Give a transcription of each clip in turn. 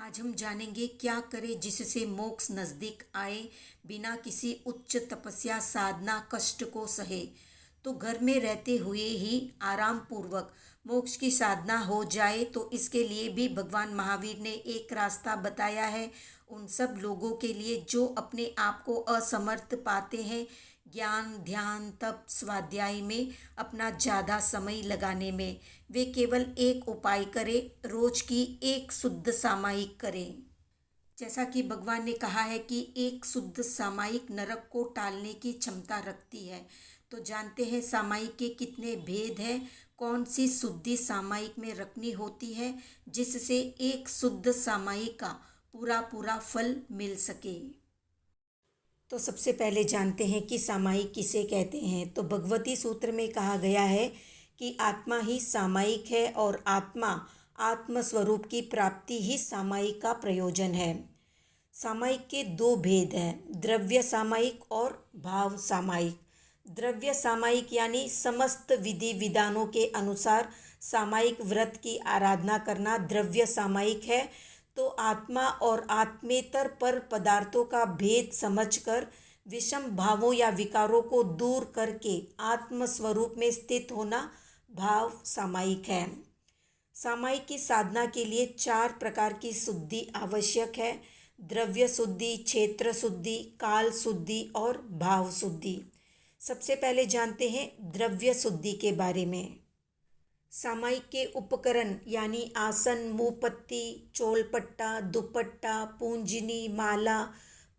आज हम जानेंगे क्या करें जिससे मोक्ष नजदीक आए बिना किसी उच्च तपस्या साधना कष्ट को सहे। तो घर में रहते हुए ही आराम पूर्वक मोक्ष की साधना हो जाए तो इसके लिए भी भगवान महावीर ने एक रास्ता बताया है। उन सब लोगों के लिए जो अपने आप को असमर्थ पाते हैं ज्ञान ध्यान तप स्वाध्याय में अपना ज़्यादा समय लगाने में, वे केवल एक उपाय करें, रोज की एक शुद्ध सामायिक करें। जैसा कि भगवान ने कहा है कि एक शुद्ध सामायिक नरक को टालने की क्षमता रखती है। तो जानते हैं सामायिक के कितने भेद हैं, कौन सी शुद्धि सामायिक में रखनी होती है जिससे एक शुद्ध सामायिक का पूरा पूरा फल मिल सके। तो सबसे पहले जानते हैं कि सामायिक किसे कहते हैं। तो भगवती सूत्र में कहा गया है कि आत्मा ही सामायिक है और आत्मा आत्म स्वरूप की प्राप्ति ही सामायिक का प्रयोजन है। सामायिक के दो भेद हैं, द्रव्य सामायिक और भाव सामायिक। द्रव्य सामायिक यानी समस्त विधि विधानों के अनुसार सामायिक व्रत की आराधना करना द्रव्य सामायिक है। तो आत्मा और आत्मेतर पर पदार्थों का भेद समझकर विषम भावों या विकारों को दूर करके आत्म स्वरूप में स्थित होना भाव सामायिक है। सामायिक की साधना के लिए 4 प्रकार की शुद्धि आवश्यक है, द्रव्य शुद्धि, क्षेत्र शुद्धि, काल शुद्धि और भाव शुद्धि। सबसे पहले जानते हैं द्रव्य शुद्धि के बारे में। सामायिक के उपकरण यानी आसन, मुंहपत्ती, चोलपट्टा, दुपट्टा, पूंजनी, माला,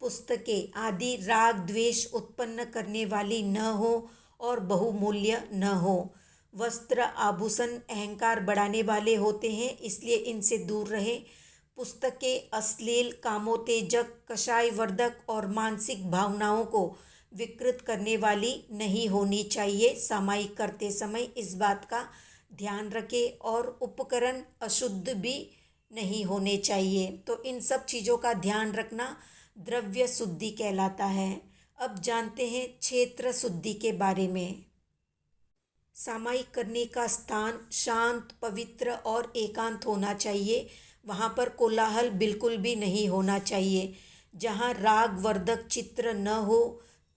पुस्तकें आदि राग द्वेष उत्पन्न करने वाली न हो और बहुमूल्य न हो। वस्त्र आभूषण अहंकार बढ़ाने वाले होते हैं, इसलिए इनसे दूर रहें। पुस्तकें अश्लील, कामोत्तेजक, कषायवर्धक और मानसिक भावनाओं को विकृत करने वाली नहीं होनी चाहिए। सामायिक करते समय इस बात का ध्यान रखें और उपकरण अशुद्ध भी नहीं होने चाहिए। तो इन सब चीज़ों का ध्यान रखना द्रव्य शुद्धि कहलाता है। अब जानते हैं क्षेत्र शुद्धि के बारे में। सामायिक करने का स्थान शांत, पवित्र और एकांत होना चाहिए। वहाँ पर कोलाहल बिल्कुल भी नहीं होना चाहिए। जहाँ राग वर्धक चित्र न हो,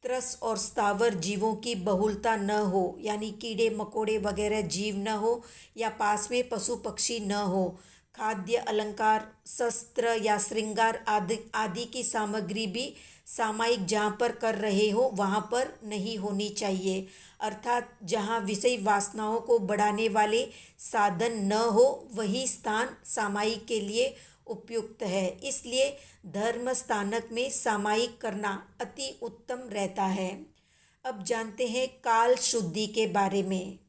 त्रस और स्थावर जीवों की बहुलता न हो, यानी कीड़े मकोड़े वगैरह जीव न हो या पास में पशु पक्षी न हो। खाद्य अलंकार, शस्त्र या श्रृंगार आदि आदि की सामग्री भी सामायिक जहाँ पर कर रहे हो वहाँ पर नहीं होनी चाहिए। अर्थात जहाँ विषय वासनाओं को बढ़ाने वाले साधन न हो वही स्थान सामायिक के लिए उपयुक्त है। इसलिए धर्म स्थानक में सामायिक करना अति उत्तम रहता है। अब जानते हैं काल शुद्धि के बारे में।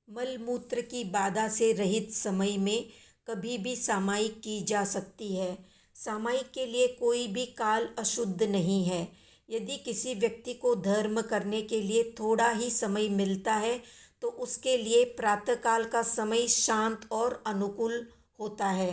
मल मूत्र की बाधा से रहित समय में कभी भी सामायिक की जा सकती है। सामायिक के लिए कोई भी काल अशुद्ध नहीं है। यदि किसी व्यक्ति को धर्म करने के लिए थोड़ा ही समय मिलता है तो उसके लिए प्रातःकाल का समय शांत और अनुकूल होता है।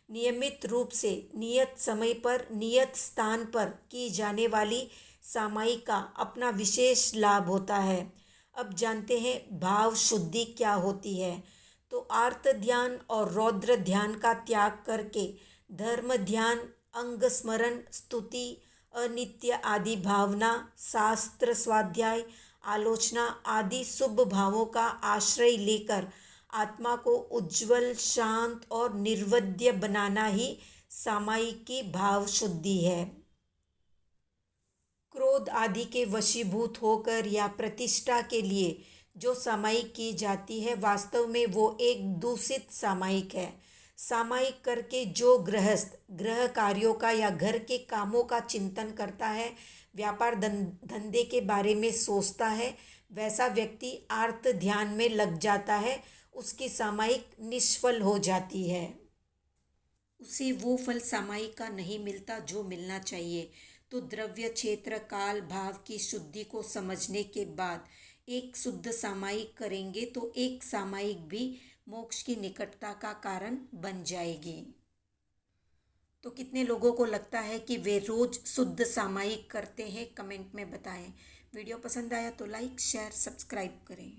नियमित रूप से नियत समय पर नियत स्थान पर की जाने वाली सामायिक का अपना विशेष लाभ होता है। अब जानते हैं भाव शुद्धि क्या होती है। तो आर्त ध्यान और रौद्र ध्यान का त्याग करके धर्म ध्यान, अंग स्मरण, स्तुति, अनित्य आदि भावना, शास्त्र स्वाध्याय, आलोचना आदि शुभ भावों का आश्रय लेकर आत्मा को उज्जवल, शांत और निर्वध्य बनाना ही सामायिक की भाव शुद्धि है। क्रोध आदि के वशीभूत होकर या प्रतिष्ठा के लिए जो सामायिक की जाती है वास्तव में वो एक दूषित सामायिक है। सामायिक करके जो गृहस्थ गृह कार्यों का या घर के कामों का चिंतन करता है, व्यापार धंधे के बारे में सोचता है, वैसा व्यक्ति आर्त ध्यान में लग जाता है, उसकी सामायिक निष्फल हो जाती है। उसे वो फल सामायिक का नहीं मिलता जो मिलना चाहिए। तो द्रव्य क्षेत्र काल भाव की शुद्धि को समझने के बाद एक शुद्ध सामायिक करेंगे तो एक सामायिक भी मोक्ष की निकटता का कारण बन जाएगी। तो कितने लोगों को लगता है कि वे रोज शुद्ध सामायिक करते हैं, कमेंट में बताएं। वीडियो पसंद आया तो लाइक शेयर सब्सक्राइब करें।